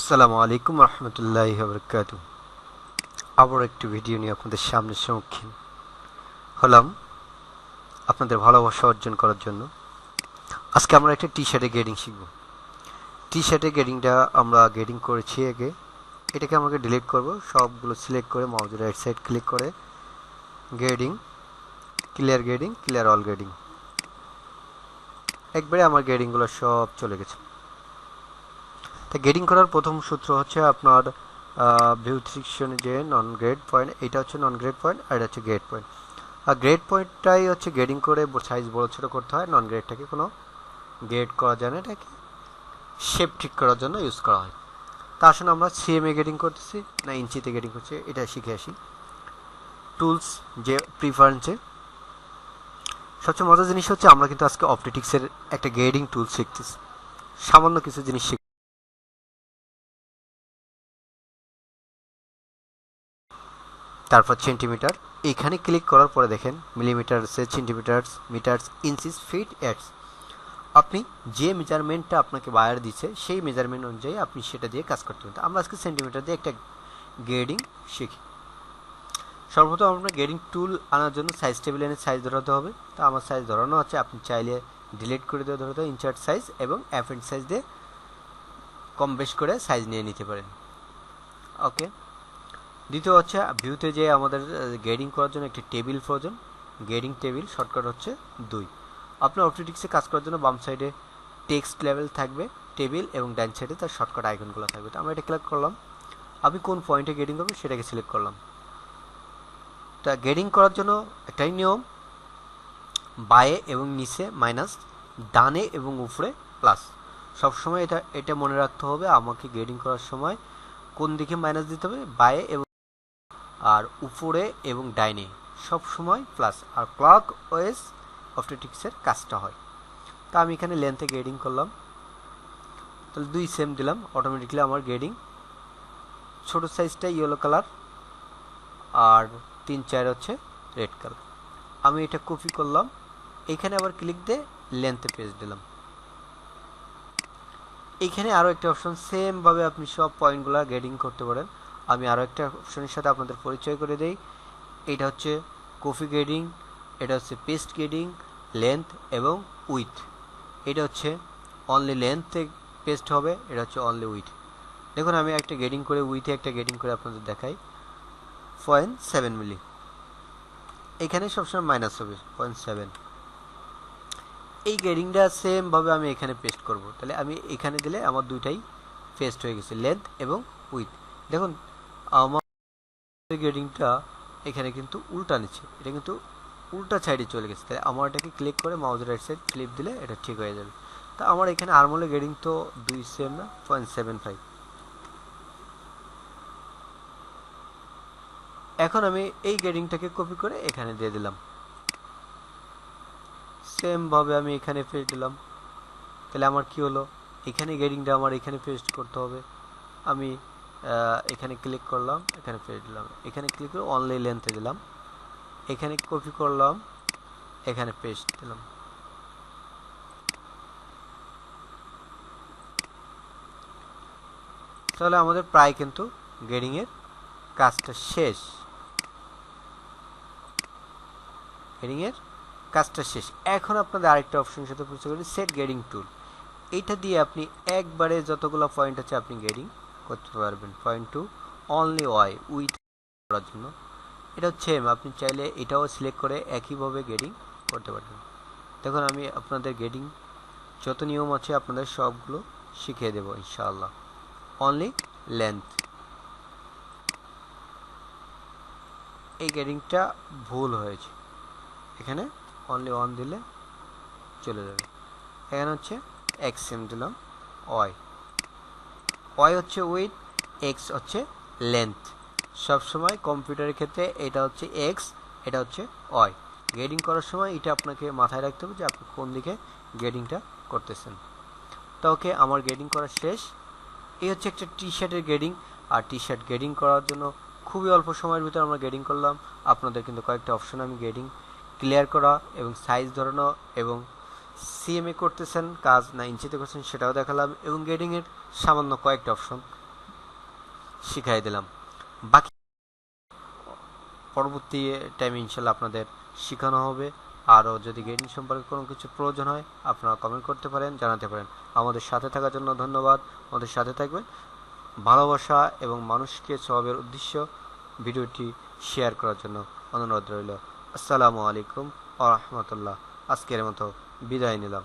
আসসালামু আলাইকুম রহমতুল্লাহি ওয়া আবার একটি ভিডিও নিয়ে আপনাদের সামনে সম্মুখীন হলাম আপনাদের ভালোবাসা অর্জন করার জন্য। আজকে আমরা একটা টি শার্টে গ্রেডিং শিখব। টি শার্টে গ্রেডিংটা আমরা গ্রেডিং করেছি আগে, এটাকে আমাকে ডিলিট করব। সবগুলো সিলেক্ট করে মাউসের রাইট সাইড ক্লিক করে গ্রেডিং, ক্লিয়ার অল গ্রেডিং, একবারে আমার গ্রেডিংগুলো সব চলে গেছে। তা গ্রেডিং করার প্রথম সূত্র হচ্ছে আপনার ভিউ সেকশনে যে নন গ্রেড পয়েন্ট, এটা হচ্ছে নন গ্রেড পয়েন্ট আর এটা হচ্ছে গ্রেড পয়েন্ট। আর গ্রেড পয়েন্টটাই হচ্ছে গ্রেডিং করে সাইজ বড় ছোটো করতে হয়, নন গ্রেডটাকে কোনো গ্রেড করা যায় না, এটাকে শেপ ঠিক করার জন্য ইউজ করা হয়। তা আসলে আমরা সিএমএ গ্রেডিং করতেছি না ইঞ্চিতে গ্রেডিং করছি এটা শিখে আসি। টুলস যে প্রিফারেন্সে সবচেয়ে মজার জিনিস হচ্ছে আমরা কিন্তু আজকে অপটিক্সের একটা গ্রেডিং টুল শিখতেছি, সামান্য কিছু জিনিস শিখ। তারপর সেন্টিমিটার, এইখানে ক্লিক করার পরে দেখেন millimetre, centimetres, metres, inches, feet, yards. আপনি যে মেজারমেন্টটা আপনাকে বায়ার দিচ্ছে সেই মেজারমেন্ট অনুযায়ী আপনি সেটা দিয়ে কাজ করতে পারেন। আমরা আজকে সেন্টিমিটার দিয়ে একটা গ্রেডিং শিখি। সর্বপ্রথম আপনার গ্রেডিং টুল আনার জন্য সাইজ টেবিল এনে সাইজ ধরাতে হবে। তা আমার সাইজ ধরানো আছে, আপনি চাইলে ডিলিট করে দিয়ে ধরাতে হবে ইনচার্ট সাইজ এবং অ্যাফেন্ট সাইজ দিয়ে কম বেশ করে সাইজ নিয়ে নিতে পারেন। ওকে, দ্বিতীয় হচ্ছে ভিউতে যে আমাদের গ্রেডিং করার জন্য একটি টেবিল প্রয়োজন। গ্রেডিং টেবিল শর্টকাট হচ্ছে 2। আপনার অপটিক্সে কাজ করার জন্য বাম সাইডে টেক্সট লেভেল থাকবে টেবিল এবং ডান সাইডে তার শর্টকাট আইকনগুলো থাকবে। তো আমরা এটা ক্লিক করলাম, আমি কোন পয়েন্টে গ্রেডিং করবো সেটাকে সিলেক্ট করলাম। তা গ্রেডিং করার জন্য একটাই নিয়ম, বায়ে এবং নিচে মাইনাস, ডানে এবং উপরে প্লাস। সবসময় এটা মনে রাখতে হবে, আমাকে গ্রেডিং করার সময় কোন দিকে মাইনাস দিতে হবে, বায়ে এবং আর উপরে এবং ডাইনে সব সময় প্লাস। আর ক্লক ওয়েজ অপটিক্সের কাজটা হয়। তা আমি এখানে লেন্থে গ্রেডিং করলাম, তাহলে 2 সেম দিলাম, অটোমেটিকলি আমার গ্রেডিং। ছোট সাইজটা ইয়েলো কালার আর 3-4 হচ্ছে রেড কালার। আমি এটা কপি করলাম, এখানে আবার ক্লিক দিয়ে লেন্থে পেজ দিলাম। এইখানে আরও একটা অপশন, সেমভাবে আপনি সব পয়েন্টগুলো গ্রেডিং করতে পারেন। আমি আরও একটা অপশনের সাথে আপনাদের পরিচয় করে দেই। এটা হচ্ছে কপি গ্রেডিং, এটা হচ্ছে পেস্ট গ্রেডিং, লেন্থ এবং উইথ। এটা হচ্ছে অনলি লেন্থে পেস্ট হবে, এটা হচ্ছে অনলি উইথ। দেখুন আমি একটা গ্রেডিং করে উইথে একটা গ্রেডিং করে আপনাদের দেখাই। 0.7 মিলি, এখানে সবসময় মাইনাস হবে 0.7। এই গ্রেডিংটা সেমভাবে আমি এখানে পেস্ট করব। তাহলে আমি এখানে দিলে আমার দুইটাই পেস্ট হয়ে গেছে, লেন্থ এবং উইথ। দেখুন আমার গ্রেডিংটা এখানে কিন্তু উল্টা নিচ্ছে, এটা কিন্তু উল্টা সাইডে চলে গেছে। তাহলে আমার এটাকে ক্লিক করে মাউসের রাইট সাইড ফ্লিপ দিলে এটা ঠিক হয়ে যাবে। তা আমার এখানে আর্মহোলের গ্রেডিং তো 2 সেম না, 0.75। এখন আমি এই গ্রেডিংটাকে কপি করে এখানে দিয়ে দিলাম, সেমভাবে আমি এখানে পেস্ট দিলাম। তাহলে আমার কি হলো, এখানে গ্রেডিংটা আমার এখানে পেস্ট করতে হবে। আমি এখানে ক্লিক করলাম, এখানে পেস্ট দিলাম, এখানে ক্লিক করে অনলি লেন্থে দিলাম, এখানে কপি করলাম, এখানে পেস্ট দিলাম। তাহলে আমাদের প্রায় কিন্তু গ্রেডিংয়ের কাজটা শেষ। এখন আপনাদের আরেকটা অপশনের সাথে পরিচয় করি, সেট গ্রেডিং টুল। এইটা দিয়ে আপনি একবারে যতগুলো পয়েন্ট আছে আপনি গ্রেডিং করতে পারবেন। 0.2 অনলি ওয়াই উইথ করার জন্য। এটা হচ্ছে আপনি চাইলে এটাও সিলেক্ট করে একইভাবে গ্রেডিং করতে পারবেন। দেখুন আমি আপনাদের গ্রেডিং যত নিয়ম আছে আপনাদের সবগুলো শিখিয়ে দেবো ইনশাআল্লাহ। অনলি লেন্থ, এই গ্রেডিংটা ভুল হয়েছে, এখানে অনলি 1 দিলে চলে যাবে। এখানে হচ্ছে এক্সএম দিলাম, ওয়াই হচ্ছে উইথ, এক্স হচ্ছে লেন্থ। সবসময় কম্পিউটারের ক্ষেত্রে এটা হচ্ছে এক্স, এটা হচ্ছে ওয়াই। গ্রেডিং করার সময় এটা আপনাকে মাথায় রাখতে হবে যে আপনি কোন দিকে গ্রেডিংটা করতেছেন। তো ওকে, আমার গ্রেডিং করা শেষ। এই হচ্ছে একটা টি শার্টের গ্রেডিং। আর টি শার্ট গ্রেডিং করার জন্য খুবই অল্প সময়ের ভিতরে আমরা গ্রেডিং করলাম। আপনাদের কিন্তু কয়েকটা অপশন আমি গ্রেডিং ক্লিয়ার করা এবং সাইজ ধরানো এবং সিএমএ করতেছেন কাজ না ইঞ্চিতে করছেন সেটাও দেখালাম, এবং গ্রেডিংয়ের সামান্য কয়েকটা অপশন শিখাই দিলাম। বাকি পরবর্তী টাইমে ইনশাল্লাহ আপনাদের শেখানো হবে। আরও যদি গেমিং সম্পর্কে কোনো কিছু প্রয়োজন হয় আপনারা কমেন্ট করতে পারেন, জানাতে পারেন। আমাদের সাথে থাকার জন্য ধন্যবাদ। আমাদের সাথে থাকবেন। ভালোবাসা এবং মানুষকে সবের উদ্দেশ্য ভিডিওটি শেয়ার করার জন্য অনুরোধ রইল। আসসালামু আলাইকুম ওয়া রাহমাতুল্লাহ। আজকের মতো বিদায় নিলাম।